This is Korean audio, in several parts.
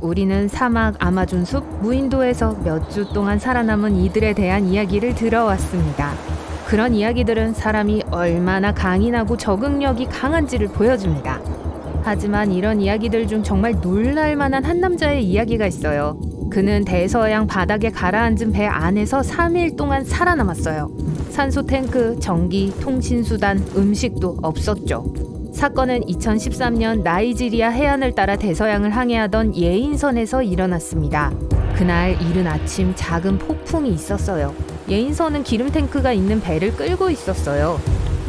우리는 사막 아마존 숲 무인도에서 몇 주 동안 살아남은 이들에 대한 이야기를 들어왔습니다. 그런 이야기들은 사람이 얼마나 강인하고 적응력이 강한지를 보여줍니다. 하지만 이런 이야기들 중 정말 놀랄만한 한 남자의 이야기가 있어요. 그는 대서양 바닥에 가라앉은 배 안에서 3일 동안 살아남았어요. 산소 탱크, 전기, 통신수단, 음식도 없었죠. 사건은 2013년 나이지리아 해안을 따라 대서양을 항해하던 예인선에서 일어났습니다. 그날 이른 아침 작은 폭풍이 있었어요. 예인선은 기름 탱크가 있는 배를 끌고 있었어요.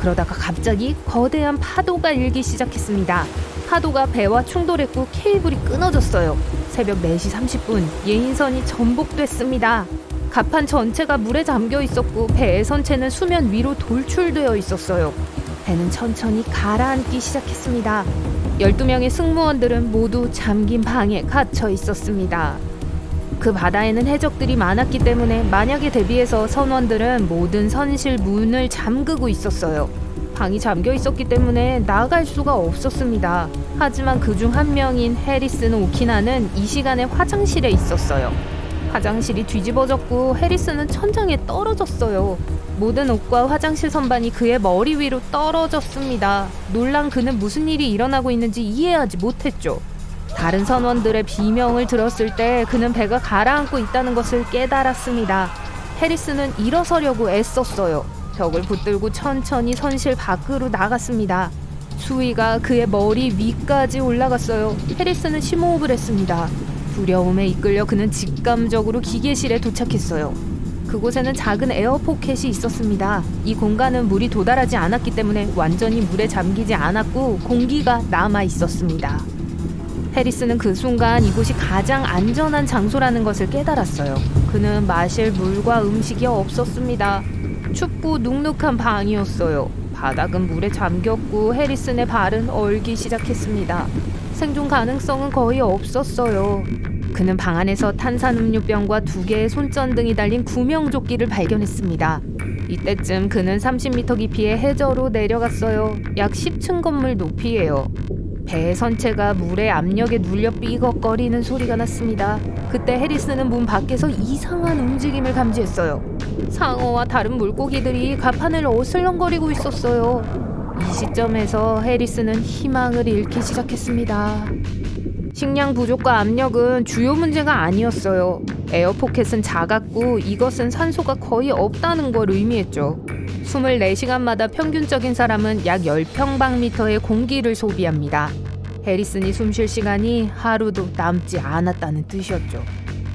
그러다가 갑자기 거대한 파도가 일기 시작했습니다. 파도가 배와 충돌했고 케이블이 끊어졌어요. 새벽 4시 30분 예인선이 전복됐습니다. 갑판 전체가 물에 잠겨 있었고 배의 선체는 수면 위로 돌출되어 있었어요. 배는 천천히 가라앉기 시작했습니다. 12명의 승무원들은 모두 잠긴 방에 갇혀 있었습니다. 그 바다에는 해적들이 많았기 때문에 만약에 대비해서 선원들은 모든 선실 문을 잠그고 있었어요. 방이 잠겨 있었기 때문에 나갈 수가 없었습니다. 하지만 그중 한 명인 해리슨 오키나는 이 시간에 화장실에 있었어요. 화장실이 뒤집어졌고 해리슨은 천장에 떨어졌어요. 모든 옷과 화장실 선반이 그의 머리 위로 떨어졌습니다. 놀란 그는 무슨 일이 일어나고 있는지 이해하지 못했죠. 다른 선원들의 비명을 들었을 때 그는 배가 가라앉고 있다는 것을 깨달았습니다. 해리슨은 일어서려고 애썼어요. 벽을 붙들고 천천히 선실 밖으로 나갔습니다. 수위가 그의 머리 위까지 올라갔어요. 해리슨은 심호흡을 했습니다. 두려움에 이끌려 그는 직감적으로 기계실에 도착했어요. 그곳에는 작은 에어포켓이 있었습니다. 이 공간은 물이 도달하지 않았기 때문에 완전히 물에 잠기지 않았고 공기가 남아 있었습니다. 해리스는 그 순간 이곳이 가장 안전한 장소라는 것을 깨달았어요. 그는 마실 물과 음식이 없었습니다. 춥고 눅눅한 방이었어요. 바닥은 물에 잠겼고 해리슨의 발은 얼기 시작했습니다. 생존 가능성은 거의 없었어요. 그는 방 안에서 탄산음료병과 2개의 손전등이 달린 구명조끼를 발견했습니다. 이때쯤 그는 30m 깊이의 해저로 내려갔어요. 약 10층 건물 높이에요. 배의 선체가 물의 압력에 눌려 삐걱거리는 소리가 났습니다. 그때 해리슨은 문 밖에서 이상한 움직임을 감지했어요. 상어와 다른 물고기들이 갑판을 어슬렁거리고 있었어요. 이 시점에서 해리슨은 희망을 잃기 시작했습니다. 식량 부족과 압력은 주요 문제가 아니었어요. 에어포켓은 작았고 이것은 산소가 거의 없다는 걸 의미했죠. 24시간마다 평균적인 사람은 약 10평방미터의 공기를 소비합니다. 해리슨이 숨 쉴 시간이 하루도 남지 않았다는 뜻이었죠.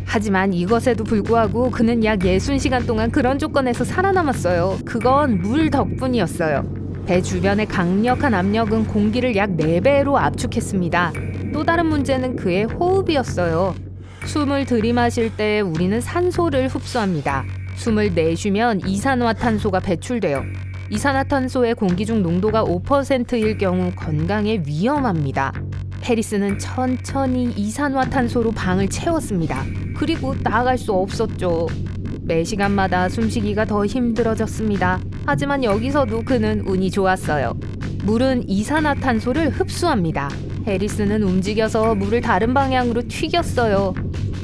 하지만 이것에도 불구하고 그는 약 60시간 동안 그런 조건에서 살아남았어요. 그건 물 덕분이었어요. 배 주변의 강력한 압력은 공기를 약 4배로 압축했습니다. 또 다른 문제는 그의 호흡이었어요. 숨을 들이마실 때 우리는 산소를 흡수합니다. 숨을 내쉬면 이산화탄소가 배출돼요. 이산화탄소의 공기 중 농도가 5%일 경우 건강에 위험합니다. 해리스는 천천히 이산화탄소로 방을 채웠습니다. 그리고 나갈 수 없었죠. 매 시간마다 숨쉬기가 더 힘들어졌습니다. 하지만 여기서도 그는 운이 좋았어요. 물은 이산화탄소를 흡수합니다. 해리스는 움직여서 물을 다른 방향으로 튀겼어요.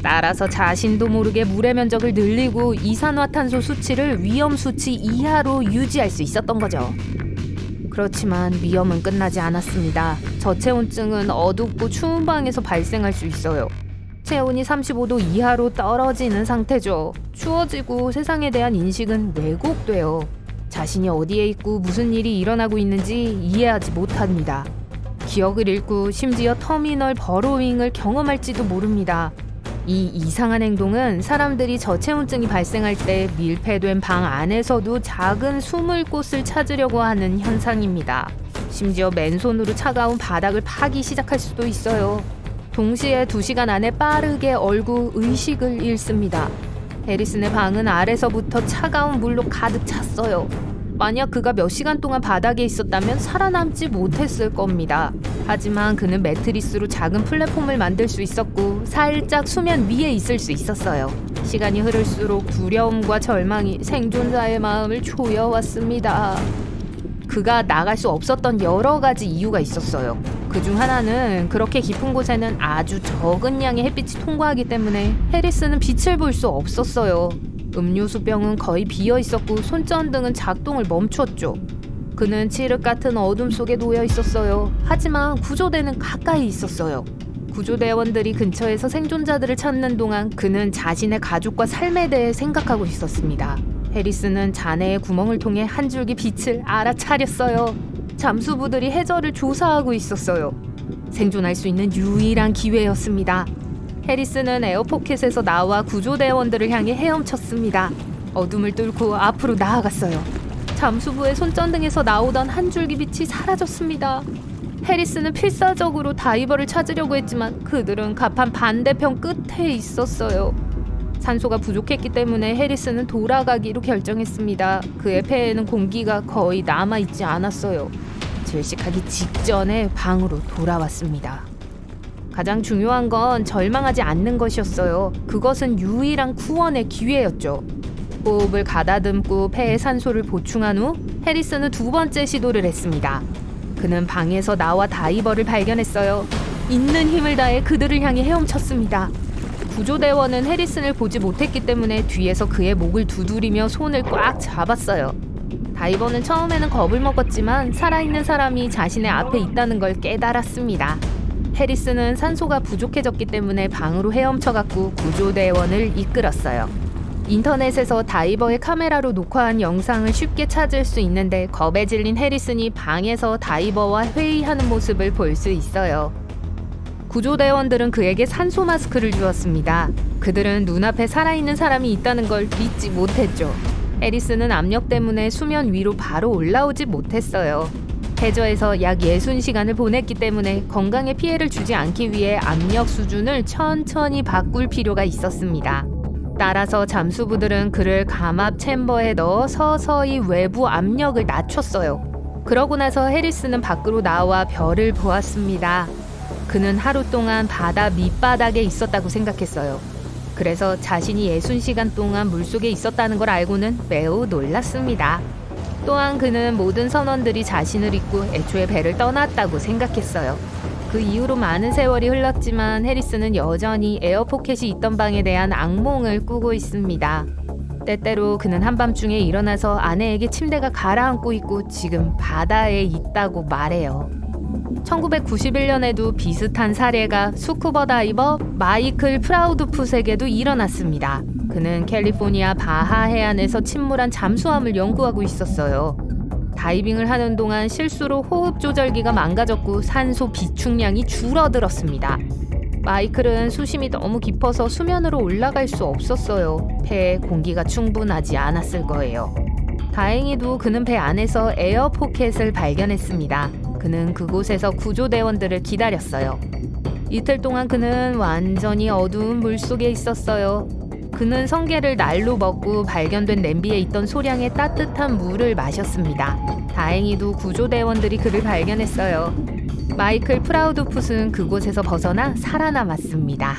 따라서 자신도 모르게 물의 면적을 늘리고 이산화탄소 수치를 위험 수치 이하로 유지할 수 있었던 거죠. 그렇지만 위험은 끝나지 않았습니다. 저체온증은 어둡고 추운 방에서 발생할 수 있어요. 체온이 35도 이하로 떨어지는 상태죠. 추워지고 세상에 대한 인식은 왜곡돼요. 자신이 어디에 있고 무슨 일이 일어나고 있는지 이해하지 못합니다. 기억을 잃고 심지어 터미널 버로잉을 경험할지도 모릅니다. 이 이상한 행동은 사람들이 저체온증이 발생할 때 밀폐된 방 안에서도 작은 숨을 곳을 찾으려고 하는 현상입니다. 심지어 맨손으로 차가운 바닥을 파기 시작할 수도 있어요. 동시에 2시간 안에 빠르게 얼고 의식을 잃습니다. 해리슨의 방은 아래서부터 차가운 물로 가득 찼어요. 만약 그가 몇 시간 동안 바닥에 있었다면 살아남지 못했을 겁니다. 하지만 그는 매트리스로 작은 플랫폼을 만들 수 있었고 살짝 수면 위에 있을 수 있었어요. 시간이 흐를수록 두려움과 절망이 생존자의 마음을 조여왔습니다. 그가 나갈 수 없었던 여러 가지 이유가 있었어요. 그중 하나는 그렇게 깊은 곳에는 아주 적은 양의 햇빛이 통과하기 때문에 해리스는 빛을 볼 수 없었어요. 음료수병은 거의 비어 있었고 손전등은 작동을 멈췄죠. 그는 칠흑 같은 어둠 속에 놓여 있었어요. 하지만 구조대는 가까이 있었어요. 구조대원들이 근처에서 생존자들을 찾는 동안 그는 자신의 가족과 삶에 대해 생각하고 있었습니다. 해리스는 잔해의 구멍을 통해 한 줄기 빛을 알아차렸어요. 잠수부들이 해저를 조사하고 있었어요. 생존할 수 있는 유일한 기회였습니다. 해리스는 에어포켓에서 나와 구조대원들을 향해 헤엄쳤습니다. 어둠을 뚫고 앞으로 나아갔어요. 잠수부의 손전등에서 나오던 한 줄기 빛이 사라졌습니다. 해리스는 필사적으로 다이버를 찾으려고 했지만 그들은 갑판 반대편 끝에 있었어요. 산소가 부족했기 때문에 해리스는 돌아가기로 결정했습니다. 그의 폐에는 공기가 거의 남아있지 않았어요. 질식하기 직전에 방으로 돌아왔습니다. 가장 중요한 건 절망하지 않는 것이었어요. 그것은 유일한 구원의 기회였죠. 호흡을 가다듬고 폐에 산소를 보충한 후 해리스는 두 번째 시도를 했습니다. 그는 방에서 나와 다이버를 발견했어요. 있는 힘을 다해 그들을 향해 헤엄쳤습니다. 구조대원은 해리슨을 보지 못했기 때문에 뒤에서 그의 목을 두드리며 손을 꽉 잡았어요. 다이버는 처음에는 겁을 먹었지만 살아있는 사람이 자신의 앞에 있다는 걸 깨달았습니다. 해리슨은 산소가 부족해졌기 때문에 방으로 헤엄쳐갔고 구조대원을 이끌었어요. 인터넷에서 다이버의 카메라로 녹화한 영상을 쉽게 찾을 수 있는데 겁에 질린 해리슨이 방에서 다이버와 회의하는 모습을 볼 수 있어요. 구조대원들은 그에게 산소 마스크를 주었습니다. 그들은 눈앞에 살아있는 사람이 있다는 걸 믿지 못했죠. 해리슨은 압력 때문에 수면 위로 바로 올라오지 못했어요. 해저에서 약 60시간을 보냈기 때문에 건강에 피해를 주지 않기 위해 압력 수준을 천천히 바꿀 필요가 있었습니다. 따라서 잠수부들은 그를 감압 챔버에 넣어 서서히 외부 압력을 낮췄어요. 그러고 나서 해리스는 밖으로 나와 별을 보았습니다. 그는 하루 동안 바다 밑바닥에 있었다고 생각했어요. 그래서 자신이 60시간 동안 물속에 있었다는 걸 알고는 매우 놀랐습니다. 또한 그는 모든 선원들이 자신을 잊고 애초에 배를 떠났다고 생각했어요. 그 이후로 많은 세월이 흘렀지만 해리스는 여전히 에어포켓이 있던 방에 대한 악몽을 꾸고 있습니다. 때때로 그는 한밤중에 일어나서 아내에게 침대가 가라앉고 있고 지금 바다에 있다고 말해요. 1991년에도 비슷한 사례가 스쿠버 다이버 마이클 프라우드풋에게도 일어났습니다. 그는 캘리포니아 바하 해안에서 침몰한 잠수함을 연구하고 있었어요. 다이빙을 하는 동안 실수로 호흡 조절기가 망가졌고 산소 비축량이 줄어들었습니다. 마이클은 수심이 너무 깊어서 수면으로 올라갈 수 없었어요. 폐에 공기가 충분하지 않았을 거예요. 다행히도 그는 배 안에서 에어포켓을 발견했습니다. 그는 그곳에서 구조대원들을 기다렸어요. 이틀 동안 그는 완전히 어두운 물속에 있었어요. 그는 성게를 날로 먹고 발견된 냄비에 있던 소량의 따뜻한 물을 마셨습니다. 다행히도 구조대원들이 그를 발견했어요. 마이클 프라우드풋은 그곳에서 벗어나 살아남았습니다.